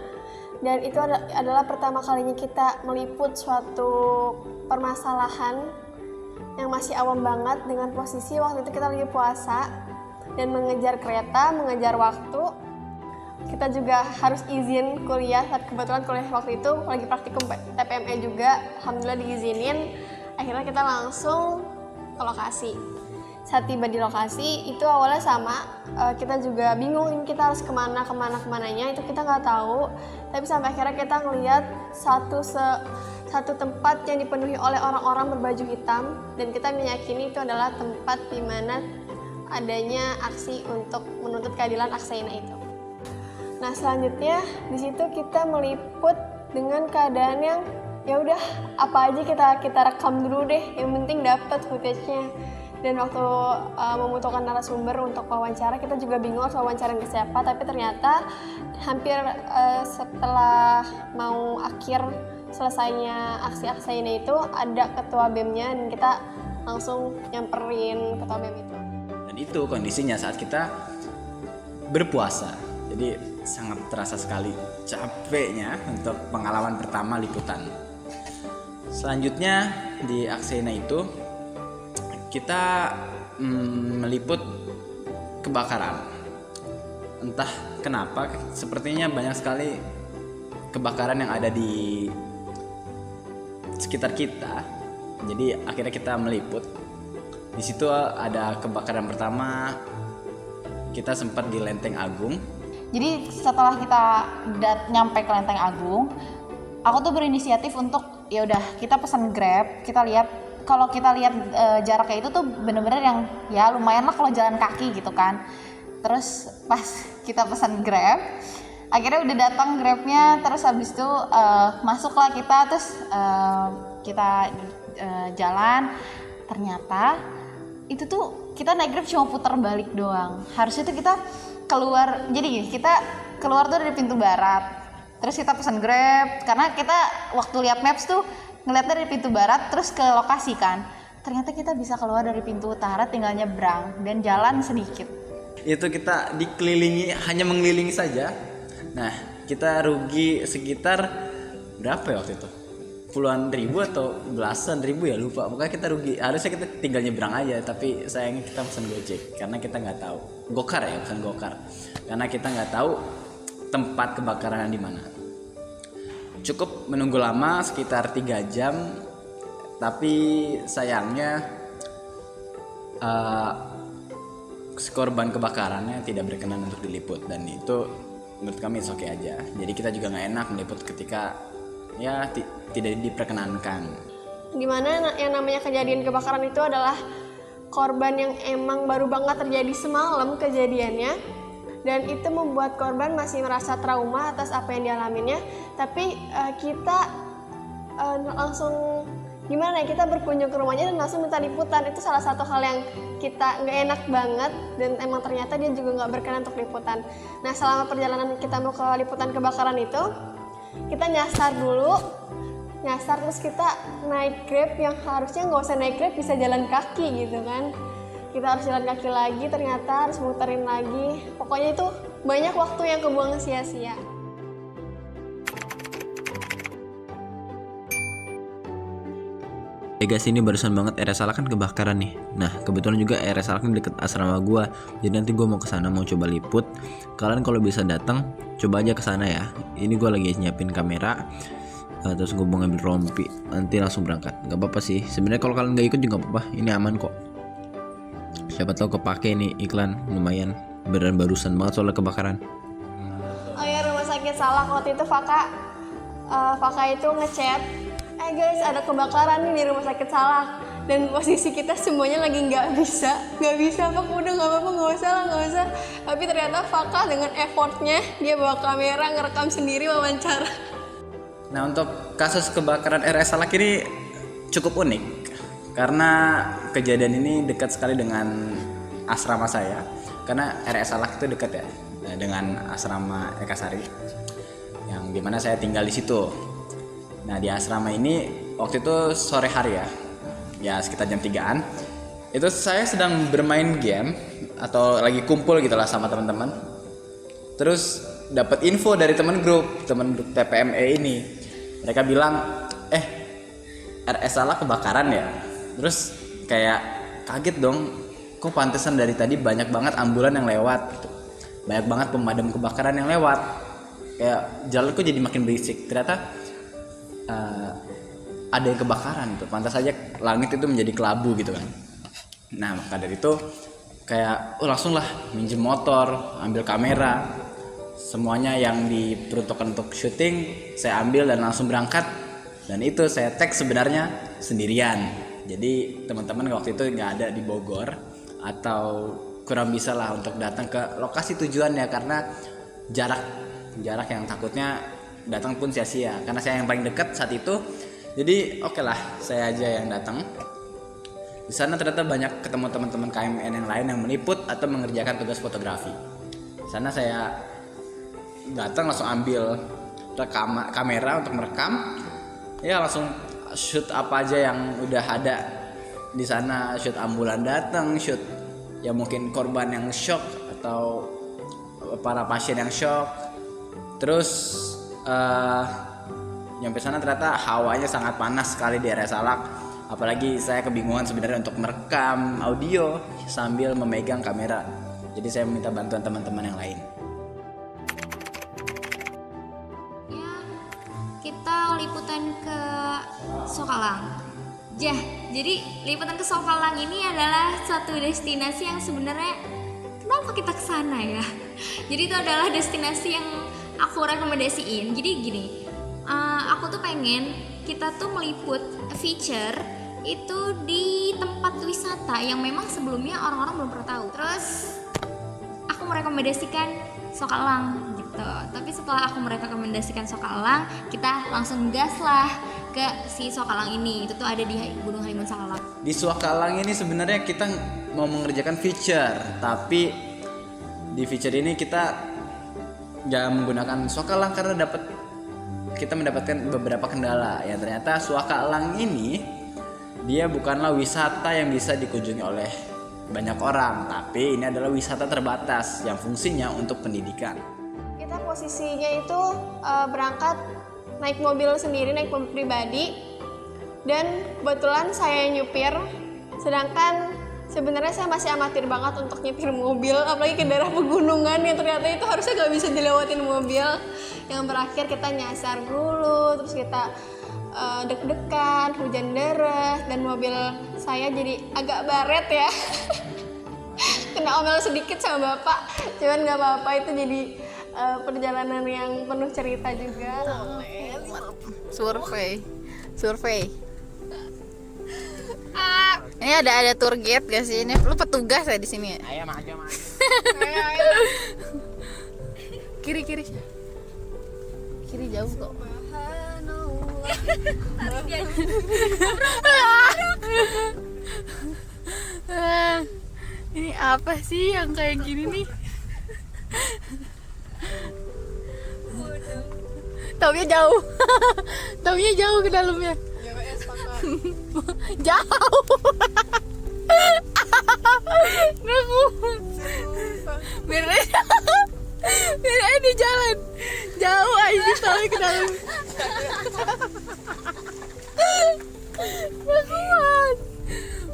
dan itu adalah pertama kalinya kita meliput suatu permasalahan yang masih awam banget dengan posisi waktu itu kita lagi puasa dan mengejar kereta, mengejar waktu. Kita juga harus izin kuliah, kebetulan kuliah waktu itu lagi praktikum TPME juga, alhamdulillah diizinin. Akhirnya kita langsung ke lokasi. Saat tiba di lokasi itu awalnya sama, kita juga bingung ini kita harus kemananya itu kita nggak tahu. Tapi sampai akhirnya kita ngelihat satu tempat yang dipenuhi oleh orang-orang berbaju hitam, dan kita meyakini itu adalah tempat di mana adanya aksi untuk menuntut keadilan Aksaina itu. Nah selanjutnya di situ kita meliput dengan keadaan yang ya udah apa aja kita rekam dulu deh, yang penting dapat footage-nya. Dan waktu membutuhkan narasumber untuk wawancara, kita juga bingung harus wawancara ke siapa, tapi ternyata hampir setelah mau akhir selesainya aksi Aksaina itu ada ketua BEM-nya, dan kita langsung nyamperin ketua BEM itu. Dan itu kondisinya saat kita berpuasa, jadi sangat terasa sekali capeknya untuk pengalaman pertama liputan. Selanjutnya di Aksaina itu kita meliput kebakaran. Entah kenapa, sepertinya banyak sekali kebakaran yang ada di sekitar kita. Jadi akhirnya kita meliput. Di situ ada kebakaran pertama, kita sempat di Lenteng Agung. Jadi setelah kita nyampe ke Lenteng Agung, aku tuh berinisiatif untuk ya udah kita pesan Grab, kita lihat. Kalau kita lihat jaraknya itu tuh bener-bener yang ya lumayan lah kalau jalan kaki gitu kan. Terus pas kita pesan Grab, akhirnya udah datang Grabnya, terus habis itu masuklah kita, terus kita jalan. Ternyata itu tuh kita naik Grab cuma putar balik doang. Harusnya tuh kita keluar, jadi gini, kita keluar tuh dari pintu barat. Terus kita pesan Grab, karena kita waktu lihat maps tuh ngeliatnya dari pintu barat terus ke lokasi kan. Ternyata kita bisa keluar dari pintu utara, tinggal nyebrang dan jalan sedikit. Itu kita dikelilingi, hanya mengelilingi saja. Nah, kita rugi sekitar berapa ya waktu itu? puluhan ribu atau belasan ribu ya, lupa. Pokoknya kita rugi. Harusnya kita tinggal nyebrang aja, tapi sayangnya kita pesan Gojek karena kita nggak tahu. Gokar ya, pesan Gokar. Karena kita nggak tahu tempat kebakaran di mana. Cukup menunggu lama sekitar 3 jam, tapi sayangnya korban kebakarannya tidak berkenan untuk diliput, dan itu menurut kami oke aja. Jadi kita juga nggak enak meliput ketika ya tidak diperkenankan. Dimana yang namanya kejadian kebakaran itu adalah korban yang emang baru banget terjadi semalam kejadiannya, dan itu membuat korban masih merasa trauma atas apa yang dialaminya. Tapi kita langsung gimana ya, kita berkunjung ke rumahnya dan langsung minta liputan. Itu salah satu hal yang kita nggak enak banget, dan emang ternyata dia juga nggak berkenan untuk liputan. Nah, selama perjalanan kita mau ke liputan kebakaran itu, kita nyasar terus kita naik Grab yang harusnya nggak usah naik Grab, bisa jalan kaki gitu kan. Kita harus jalan kaki lagi, ternyata harus muterin lagi. Pokoknya itu banyak waktu yang kebuang sia-sia. Guys, ini barusan banget RS Salak kan kebakaran nih. Nah, kebetulan juga RS Salak ini deket asrama gua. Jadi nanti gua mau ke sana mau coba liput. Kalian kalau bisa datang, coba aja ke sana ya. Ini gua lagi nyiapin kamera. Terus gua mau ngambil rompi. Nanti langsung berangkat. Gak apa-apa sih. Sebenarnya kalau kalian nggak ikut juga apa-apa. Ini aman kok. Siapa tahu kepake nih iklan, lumayan. Beneran barusan banget soal kebakaran. Oh ya, rumah sakit Salak waktu itu Faka itu ngechat, guys, ada kebakaran nih di rumah sakit Salak, dan posisi kita semuanya lagi nggak bisa Fak, udah nggak apa-apa, nggak usah. Tapi ternyata Faka dengan effortnya dia bawa kamera ngerekam sendiri wawancara. Nah, untuk kasus kebakaran RS Salak ini cukup unik karena kejadian ini dekat sekali dengan asrama saya, karena RS Salak itu dekat ya dengan asrama Ekasari yang dimana saya tinggal di situ. Nah, di asrama ini waktu itu sore hari ya sekitar jam 3-an, itu saya sedang bermain game atau lagi kumpul gitulah sama teman-teman. Terus dapat info dari teman grup TPME ini. Mereka bilang, RS Salak kebakaran ya. Terus kayak kaget dong, kok pantesan dari tadi banyak banget ambulan yang lewat gitu. Banyak banget pemadam kebakaran yang lewat. Kayak jalan kok jadi makin berisik. Ternyata ada yang kebakaran tuh, pantas saja langit itu menjadi kelabu gitu kan. Nah, maka dari itu kayak langsung lah minjem motor, ambil kamera, semuanya yang diperuntukkan untuk syuting saya ambil dan langsung berangkat. Dan itu saya tag sebenarnya sendirian, jadi teman-teman waktu itu nggak ada di Bogor atau kurang bisa lah untuk datang ke lokasi tujuannya karena jarak yang takutnya datang pun sia-sia karena saya yang paling dekat saat itu. Jadi oke lah, saya aja yang datang. Di sana ternyata banyak ketemu teman-teman KMN yang lain yang meliput atau mengerjakan tugas fotografi. Di sana saya datang langsung ambil kamera untuk merekam. Ya langsung shoot apa aja yang udah ada di sana, shoot ambulan datang, shoot ya mungkin korban yang shock atau para pasien yang shock. Terus nyampe sana ternyata hawanya sangat panas sekali di RS Salak. Apalagi saya kebingungan sebenarnya untuk merekam audio sambil memegang kamera. Jadi saya meminta bantuan teman-teman yang lain. Ya, kita liputan ke Sokalang. Jadi liputan ke Sokalang ini adalah suatu destinasi yang sebenarnya kenapa kita ke sana ya? Jadi itu adalah destinasi yang aku rekomendasiin. Jadi gini, aku tuh pengen kita tuh meliput feature itu di tempat wisata yang memang sebelumnya orang-orang belum pernah tahu. Terus aku merekomendasikan Sokalang gitu. Tapi setelah aku merekomendasikan Sokalang, kita langsung gas lah ke si Sokalang ini. Itu tuh ada di Gunung Halimun Salak. Di Sokalang ini sebenarnya kita mau mengerjakan feature, tapi di feature ini kita jangan menggunakan Sokalang karena kita mendapatkan beberapa kendala. Ya ternyata Sokalang ini dia bukanlah wisata yang bisa dikunjungi oleh banyak orang, tapi ini adalah wisata terbatas yang fungsinya untuk pendidikan. Kita posisinya itu berangkat naik mobil sendiri, naik mobil pribadi, dan kebetulan saya nyupir, sedangkan sebenarnya saya masih amatir banget untuk nyetir mobil, apalagi ke daerah pegunungan yang ternyata itu harusnya nggak bisa dilewatin mobil, yang berakhir kita nyasar dulu, terus kita deg-degan, hujan deras, dan mobil saya jadi agak baret ya. Kena omel sedikit sama bapak, cuman nggak apa-apa, itu jadi perjalanan yang penuh cerita juga. Survei. Ini ada tour guide gak sih? Ini lu petugas ya di sini ya? Ayo maju. Kiri jauh kok. Ini apa sih yang kayak gini nih? Taunya jauh ke dalamnya. Jauh. Biar di jalan jauh aja soalnya ke dalam. Nggak kuat.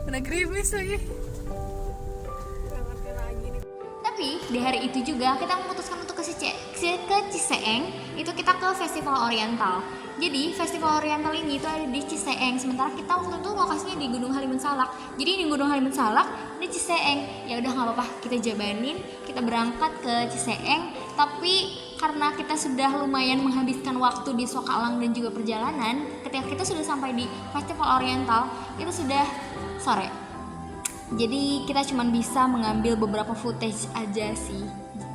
Mana gerimis lagi. Tapi di hari itu juga kita memutuskan untuk ke Ciseeng, itu kita ke Festival Oriental. Jadi Festival Oriental ini itu ada di Ciseeng, sementara kita waktu itu lokasinya di Gunung Halimun Salak. Jadi di Gunung Halimun Salak di Ciseeng, ya udah nggak apa-apa, kita jabanin, kita berangkat ke Ciseeng. Tapi karena kita sudah lumayan menghabiskan waktu di Sokalang dan juga perjalanan, ketika kita sudah sampai di Festival Oriental itu sudah sore. Jadi kita cuma bisa mengambil beberapa footage aja sih.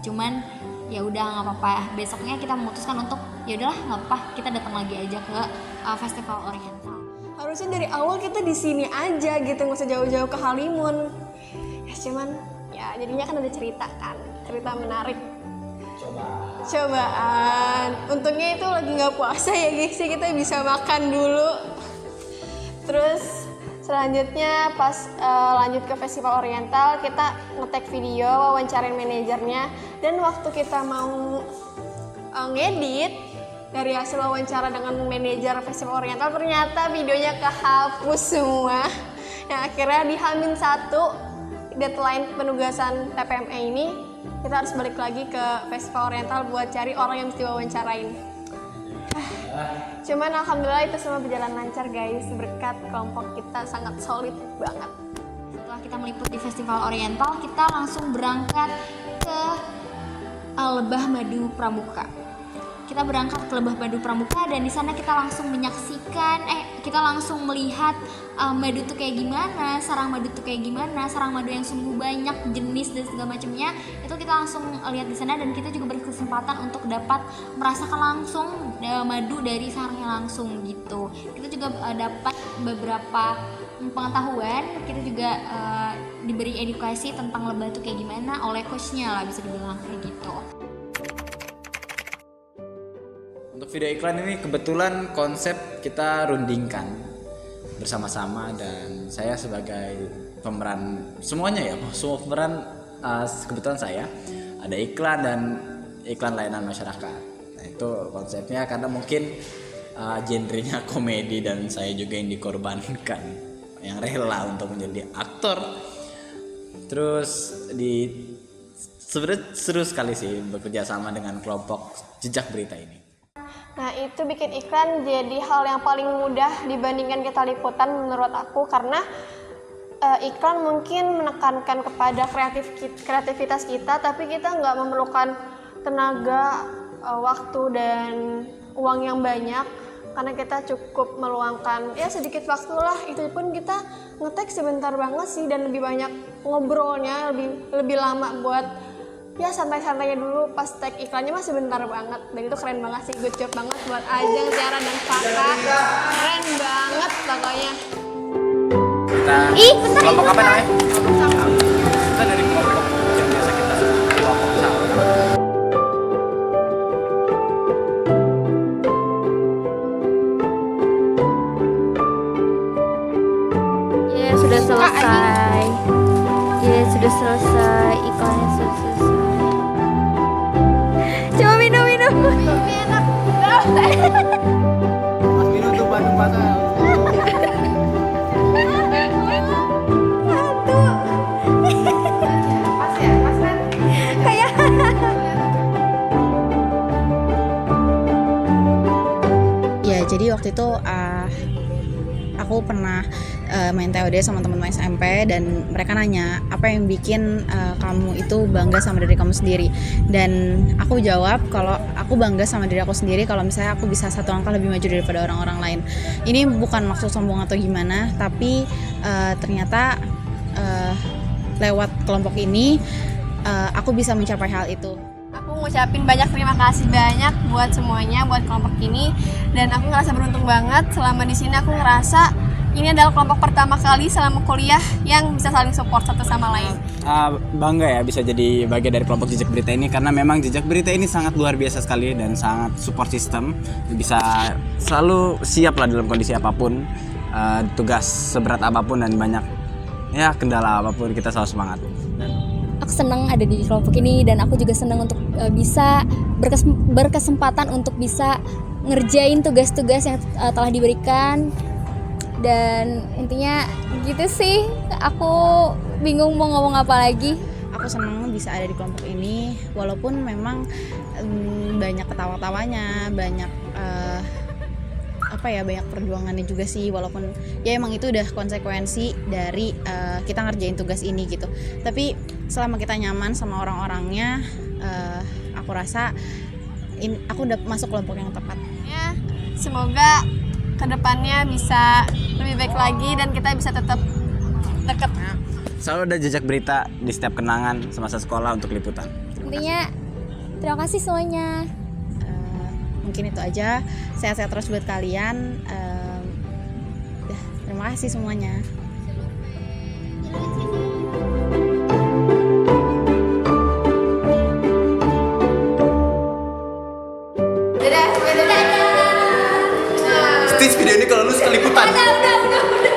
Cuman ya udah nggak apa-apa. Besoknya kita memutuskan untuk ya udahlah nggak apa-apa, kita datang lagi aja ke Festival Oriental. Harusnya dari awal kita di sini aja gitu, nggak usah jauh-jauh ke Halimun. Ya cuman ya jadinya kan ada cerita menarik. Cobaan. Untungnya itu lagi nggak puasa ya guys, kita bisa makan dulu. Terus selanjutnya pas lanjut ke Festival Oriental, kita nge-tag video, wawancarain manajernya, dan waktu kita mau ngedit dari hasil wawancara dengan manajer Festival Oriental, ternyata videonya kehapus semua. Yang akhirnya di H-1 deadline penugasan TPME ini, kita harus balik lagi ke Festival Oriental buat cari orang yang mesti wawancarain. Cuman alhamdulillah itu semua berjalan lancar guys, berkat kelompok kita sangat solid banget. Setelah kita meliput di Festival Oriental, kita langsung berangkat ke Lebah Madu Pramuka. Kita berangkat ke Lebah Madu Pramuka dan di sana kita langsung menyaksikan, kita langsung melihat madu tuh kayak gimana, sarang madu tuh kayak gimana, sarang madu yang sungguh banyak jenis dan segala macamnya. Itu kita langsung lihat di sana dan kita juga berkesempatan untuk dapat merasakan langsung madu dari sarangnya langsung gitu. Kita juga dapat beberapa pengetahuan, kita juga diberi edukasi tentang lebah tuh kayak gimana oleh coachnya lah, bisa dibilang kayak gitu. Untuk video iklan ini kebetulan konsep kita rundingkan bersama-sama dan saya sebagai pemeran semuanya ya, semua pemeran kebetulan saya ada iklan dan iklan layanan masyarakat. Nah itu konsepnya karena mungkin genrenya komedi dan saya juga yang dikorbankan, yang rela untuk menjadi aktor. Terus sebenarnya seru sekali sih bekerja sama dengan kelompok Jejak Berita ini. Nah itu bikin iklan jadi hal yang paling mudah dibandingkan kita liputan menurut aku, karena iklan mungkin menekankan kepada kreativitas kita, tapi kita nggak memerlukan tenaga, waktu dan uang yang banyak, karena kita cukup meluangkan ya sedikit waktu lah. Itu pun kita ngetek sebentar banget sih dan lebih banyak ngobrolnya, lebih lama buat ya santai-santainya dulu. Pas tag iklannya mah sebentar banget, dan itu keren banget sih. Good job banget buat Ajeng, Tiara, dan Kakak, keren banget pokoknya. Kita kelompok apa namanya? Kita dari kelompok yang biasa kita sebut kelompok sama. Ya sudah selesai. Ya sudah selesai, iklannya sudah selesai. Coba minum. Enak. itu aku pernah main TOD sama teman-teman SMP, dan mereka nanya apa yang bikin kamu itu bangga sama diri kamu sendiri, dan aku jawab kalau aku bangga sama diri aku sendiri kalau misalnya aku bisa satu langkah lebih maju daripada orang-orang lain. Ini bukan maksud sombong atau gimana, tapi ternyata lewat kelompok ini aku bisa mencapai hal itu. Aku ngucapin banyak terima kasih banyak buat semuanya, buat kelompok ini, dan aku ngerasa beruntung banget selama di sini. Aku ngerasa ini adalah kelompok pertama kali selama kuliah yang bisa saling support satu sama lain. Bangga ya bisa jadi bagian dari kelompok Jejak Berita ini, karena memang Jejak Berita ini sangat luar biasa sekali dan sangat support system, bisa selalu siap lah dalam kondisi apapun, tugas seberat apapun dan banyak ya kendala apapun, kita selalu semangat. Aku senang ada di kelompok ini, dan aku juga senang untuk bisa berkesempatan untuk bisa ngerjain tugas-tugas yang telah diberikan. Dan intinya gitu sih, aku bingung mau ngomong apa lagi. Aku senang bisa ada di kelompok ini, walaupun memang banyak ketawa-tawanya, banyak banyak perjuangannya juga sih, walaupun ya emang itu udah konsekuensi dari kita ngerjain tugas ini gitu. Tapi selama kita nyaman sama orang-orangnya, aku rasa aku udah masuk kelompok yang tepat. Ya, semoga kedepannya bisa lebih baik lagi dan kita bisa tetap dekat. Selalu ada Jejak Berita di setiap kenangan semasa sekolah untuk liputan. Intinya terima kasih semuanya. Mungkin itu aja. Sehat-sehat terus buat kalian. Terima kasih semuanya. Stitch video ini kalau lu sekeliputan. Udah.